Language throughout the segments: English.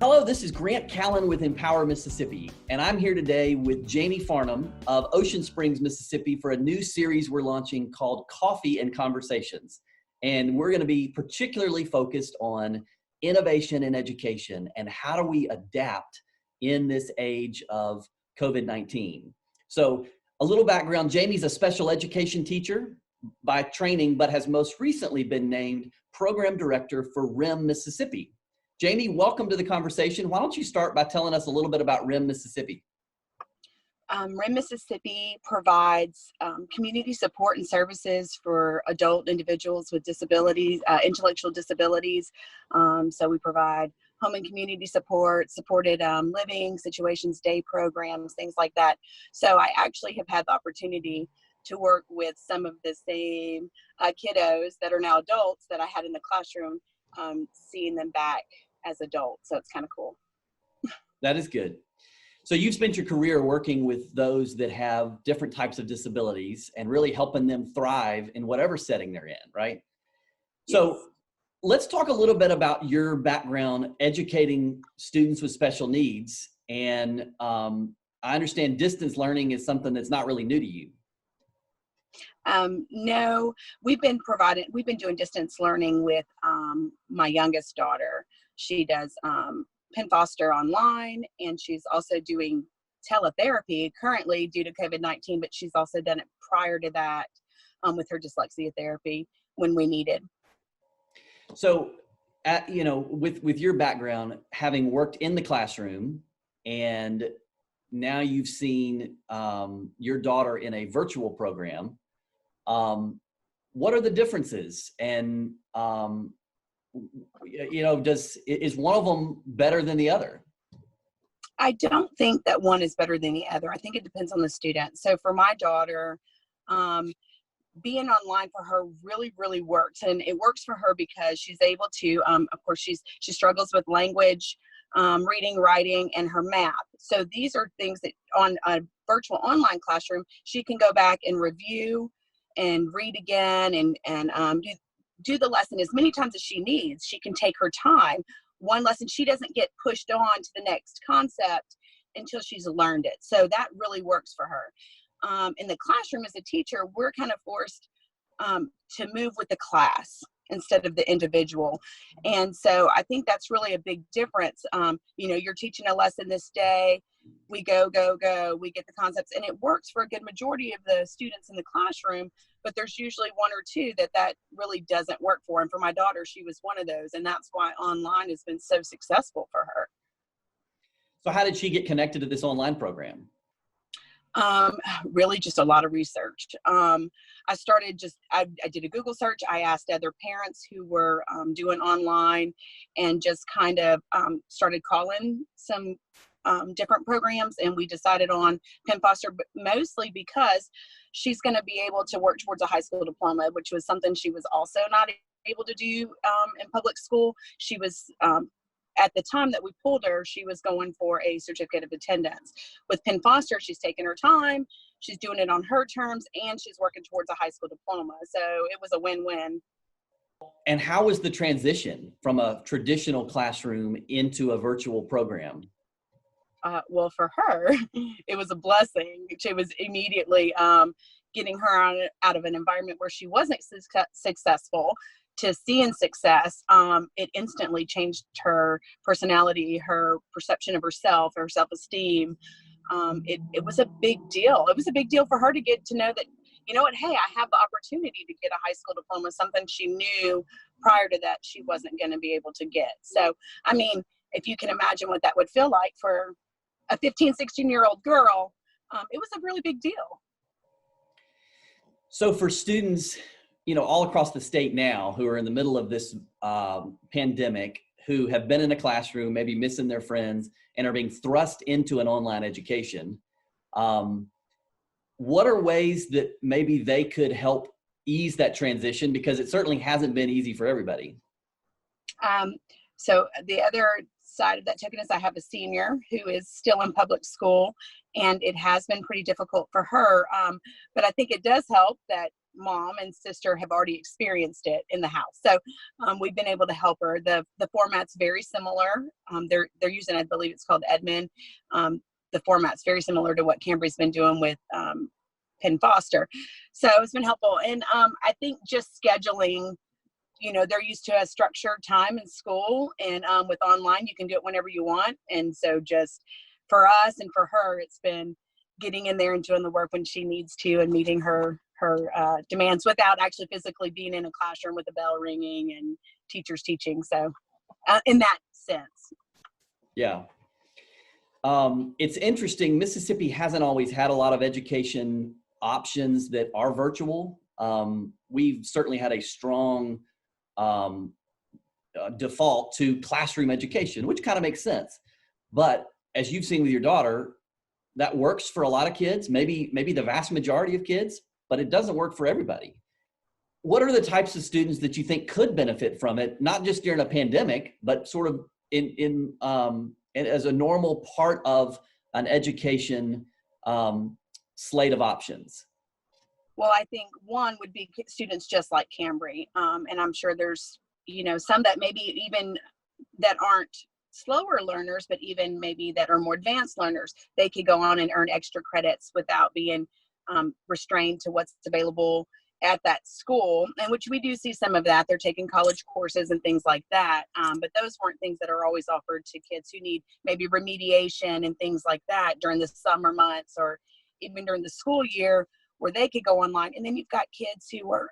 Hello, this is Grant Callen with Empower Mississippi, and I'm here today with Jamie Farnham of Ocean Springs, Mississippi for a new series we're launching called Coffee and Conversations. And we're going to be particularly focused on innovation in education and how do we adapt in this age of COVID-19. So a little background, Jamie's a special education teacher by training, but has most recently been named Program Director for RIM Mississippi. Jamie, welcome to the conversation. Why don't you start by telling us a little bit about RIM Mississippi? RIM Mississippi provides community support and services for adult individuals with disabilities, intellectual disabilities. So we provide home and community support, supported living, situations day programs, things like that. So I actually have had the opportunity to work with some of the same kiddos that are now adults that I had in the classroom, seeing them back as adults. So it's kind of cool. That is good. So you've spent your career working with those that have different types of disabilities and really helping them thrive in whatever setting they're in, right? Yes. So let's talk a little bit about your background educating students with special needs. And I understand distance learning is something that's not really new to you. No, we've been doing distance learning with my youngest daughter. She does Penn Foster online, and she's also doing teletherapy currently due to COVID-19, but she's also done it prior to that with her dyslexia therapy when we needed. So, with your background, having worked in the classroom, and now you've seen your daughter in a virtual program, what are the differences? And is one of them better than the other? I don't think that one is better than the other. I think it depends on the student. So for my daughter, being online for her really, really works. And it works for her because she's able to, of course, she struggles with language, reading, writing, and her math. So these are things that on a virtual online classroom, she can go back and review and read again and do the lesson as many times as she needs. She can take her time. One lesson, she doesn't get pushed on to the next concept until she's learned it. So that really works for her. In the classroom as a teacher, we're kind of forced to move with the class instead of the individual. And so I think that's really a big difference. You're teaching a lesson this day, we go, we get the concepts, and it works for a good majority of the students in the classroom, but there's usually one or two that really doesn't work for. And for my daughter, she was one of those, and that's why online has been so successful for her. So how did she get connected to this online program? Really just a lot of research. I did a Google search. I asked other parents who were doing online and just kind of started calling some different programs, and we decided on Penn Foster, but mostly because she's going to be able to work towards a high school diploma, which was something she was also not able to do in public school. She was at the time that we pulled her, she was going for a certificate of attendance. With Penn Foster, she's taking her time, she's doing it on her terms, and she's working towards a high school diploma. So it was a win-win. And how was the transition from a traditional classroom into a virtual program? Well, for her, it was a blessing. She was immediately getting her out of an environment where she wasn't successful to seeing success. It instantly changed her personality, her perception of herself, her self-esteem. It was a big deal. It was a big deal for her to get to know that, you know what, hey, I have the opportunity to get a high school diploma, something she knew prior to that she wasn't going to be able to get. So, I mean, if you can imagine what that would feel like for a 15, 16-year-old girl, it was a really big deal. So for students, all across the state now who are in the middle of this pandemic, who have been in a classroom, maybe missing their friends, and are being thrust into an online education, what are ways that maybe they could help ease that transition? Because it certainly hasn't been easy for everybody. So the other side of that token is I have a senior who is still in public school, and it has been pretty difficult for her. But I think it does help that mom and sister have already experienced it in the house. So we've been able to help her. The format's very similar. They're using, I believe it's called Edmund. The format's very similar to what Cambry's been doing with Penn Foster. So it's been helpful. And I think just scheduling, they're used to a structured time in school, and with online, you can do it whenever you want. And so just for us and for her, it's been getting in there and doing the work when she needs to and meeting her demands without actually physically being in a classroom with a bell ringing and teachers teaching. So in that sense. Yeah. It's interesting. Mississippi hasn't always had a lot of education options that are virtual. We've certainly had a strong default to classroom education, which kind of makes sense. But as you've seen with your daughter, that works for a lot of kids, maybe the vast majority of kids, but it doesn't work for everybody. What are the types of students that you think could benefit from it, not just during a pandemic, but sort of in as a normal part of an education slate of options? Well, I think one would be students just like Cambry. And I'm sure there's, some that maybe even that aren't slower learners, but even maybe that are more advanced learners. They could go on and earn extra credits without being restrained to what's available at that school, and which we do see some of that. They're taking college courses and things like that. But those weren't things that are always offered to kids who need maybe remediation and things like that during the summer months or even during the school year, where they could go online. And then you've got kids who are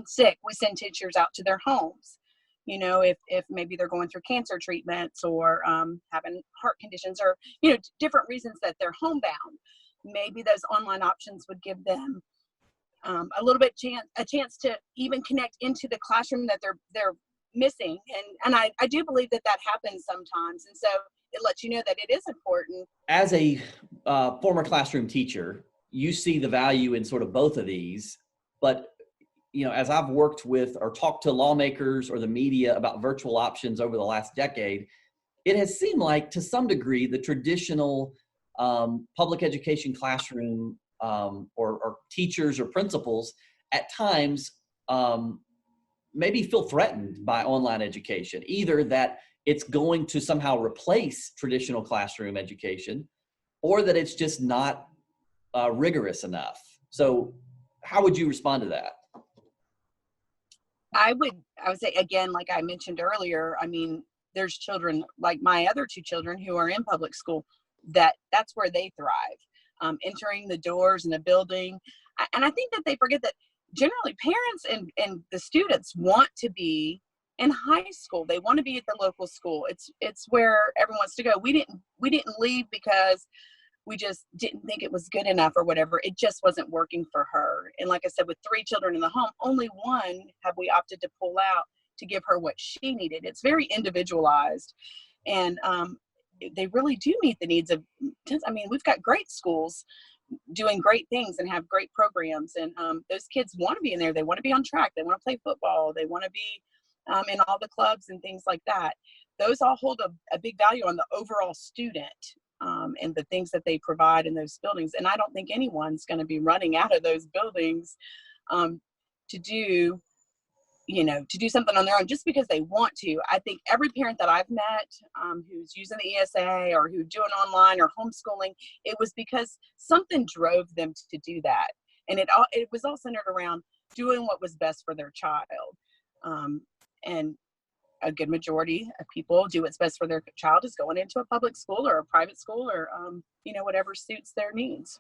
sick. We send teachers out to their homes, if maybe they're going through cancer treatments or having heart conditions or, different reasons that they're homebound. Maybe those online options would give them a little bit a chance to even connect into the classroom that they're missing. And I do believe that happens sometimes. And so it lets you know that it is important. As a former classroom teacher, you see the value in sort of both of these, but as I've worked with or talked to lawmakers or the media about virtual options over the last decade, it has seemed like to some degree the traditional public education classroom or teachers or principals at times maybe feel threatened by online education, either that it's going to somehow replace traditional classroom education or that it's just not rigorous enough. So how would you respond to that? I would say, again, like I mentioned earlier, there's children like my other two children who are in public school that's where they thrive, entering the doors in a building. And I think that they forget that generally parents and the students want to be in high school. They want to be at the local school. It's where everyone wants to go. We didn't leave because we just didn't think it was good enough or whatever. It just wasn't working for her. And like I said, with 3 children in the home, only one have we opted to pull out to give her what she needed. It's very individualized. And they really do meet the needs of, we've got great schools doing great things and have great programs. And those kids want to be in there. They want to be on track. They want to play football. They want to be in all the clubs and things like that. Those all hold a big value on the overall student. And the things that they provide in those buildings. And I don't think anyone's going to be running out of those buildings to do something on their own just because they want to. I think every parent that I've met who's using the ESA or who's doing online or homeschooling, it was because something drove them to do that. And it was all centered around doing what was best for their child. And a good majority of people do what's best for their child is going into a public school or a private school or, whatever suits their needs.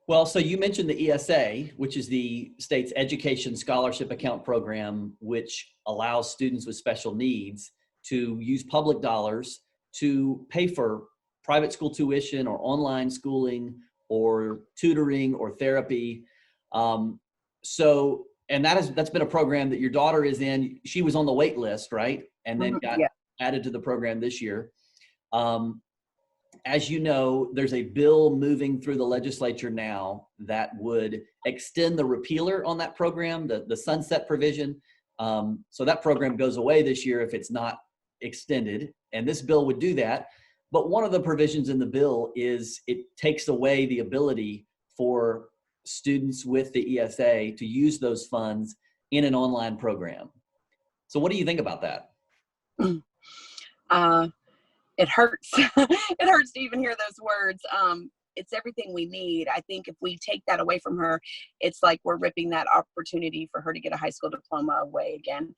Well, so you mentioned the ESA, which is the state's education scholarship account program, which allows students with special needs to use public dollars to pay for private school tuition or online schooling or tutoring or therapy. And that's been a program that your daughter is in. She was on the wait list, right? And then got added to the program this year. As you know, there's a bill moving through the legislature now that would extend the repealer on that program, the sunset provision. So that program goes away this year if it's not extended. And this bill would do that. But one of the provisions in the bill is it takes away the ability for students with the ESA to use those funds in an online program. So what do you think about that? It hurts. It hurts to even hear those words. It's everything we need. I think if we take that away from her, it's like we're ripping that opportunity for her to get a high school diploma away again.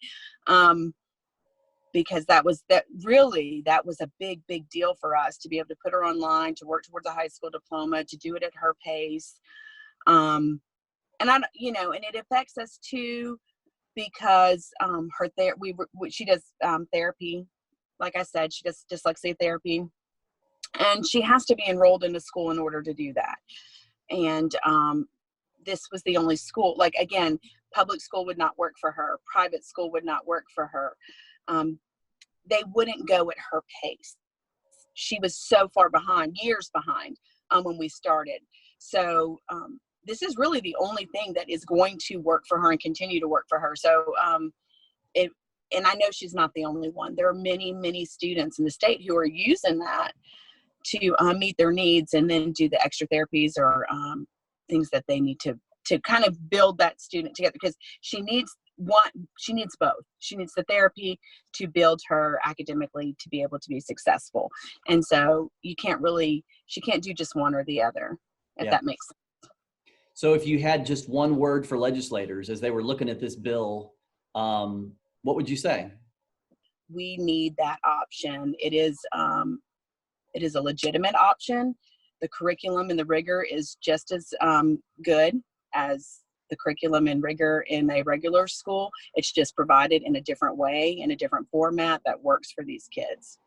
Because that was a big, big deal for us to be able to put her online, to work towards a high school diploma, to do it at her pace. And it affects us too, because she does therapy. Like I said, she does dyslexia therapy, and she has to be enrolled in a school in order to do that. And this was the only school. Like, again, public school would not work for her. Private school would not work for her. They wouldn't go at her pace. She was so far behind, years behind, when we started. So this is really the only thing that is going to work for her and continue to work for her. So and I know she's not the only one. There are many, many students in the state who are using that to meet their needs, and then do the extra therapies or things that they need to kind of build that student together, because she needs both. She needs the therapy to build her academically to be able to be successful. And so she can't do just one or the other, if that makes sense. So if you had just one word for legislators as they were looking at this bill, what would you say? We need that option. It is a legitimate option. The curriculum and the rigor is just as good as the curriculum and rigor in a regular school. It's just provided in a different way, in a different format that works for these kids.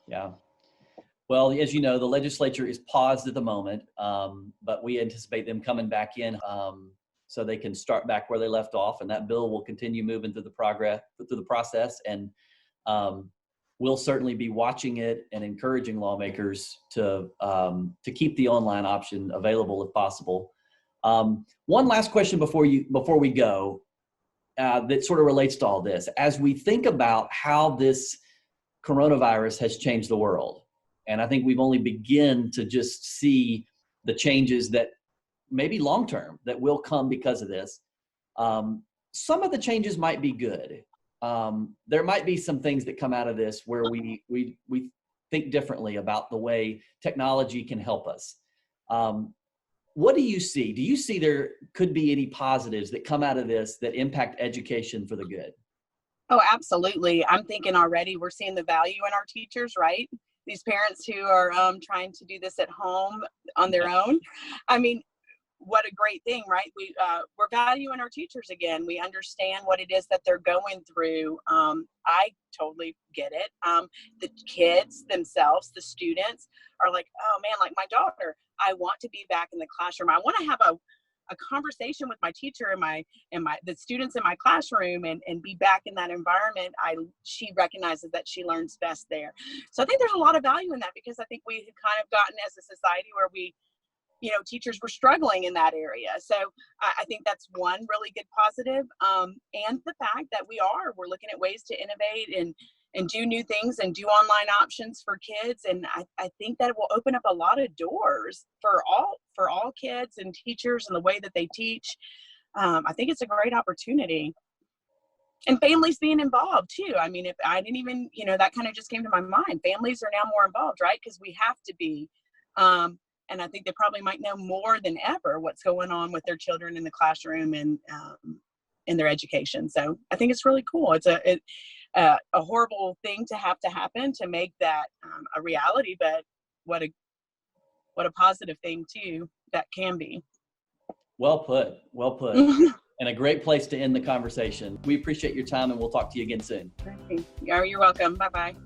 Yeah. Well, as you know, the legislature is paused at the moment, but we anticipate them coming back in so they can start back where they left off, and that bill will continue moving through the process. And we'll certainly be watching it and encouraging lawmakers to keep the online option available if possible. One last question before we go, that sort of relates to all this. As we think about how this coronavirus has changed the world, and I think we've only begun to just see the changes that maybe long-term that will come because of this. Some of the changes might be good. There might be some things that come out of this where we think differently about the way technology can help us. What do you see? Do you see there could be any positives that come out of this that impact education for the good? Oh, absolutely. I'm thinking already we're seeing the value in our teachers, right? These parents who are trying to do this at home on their own. I mean, what a great thing, right? We're valuing our teachers again. We understand what it is that they're going through. I totally get it. The kids themselves, the students, are like, oh man, like my daughter, I want to be back in the classroom. I want to have a conversation with my teacher and the students in my classroom and be back in that environment. She recognizes that she learns best there. So I think there's a lot of value in that, because I think we had kind of gotten as a society where teachers were struggling in that area. So I think that's one really good positive. And the fact that we're looking at ways to innovate and do new things and do online options for kids. And I think that it will open up a lot of doors for all kids and teachers and the way that they teach. I think it's a great opportunity. And families being involved too. I mean, if I didn't even, that kind of just came to my mind. Families are now more involved, right? Because we have to be. And I think they probably might know more than ever what's going on with their children in the classroom and in their education. So I think it's really cool. It's a horrible thing to have to happen to make that a reality, but what a positive thing too that can be. Well put. And a great place to end the conversation. We appreciate your time, and we'll talk to you again soon. You're welcome. Bye-bye.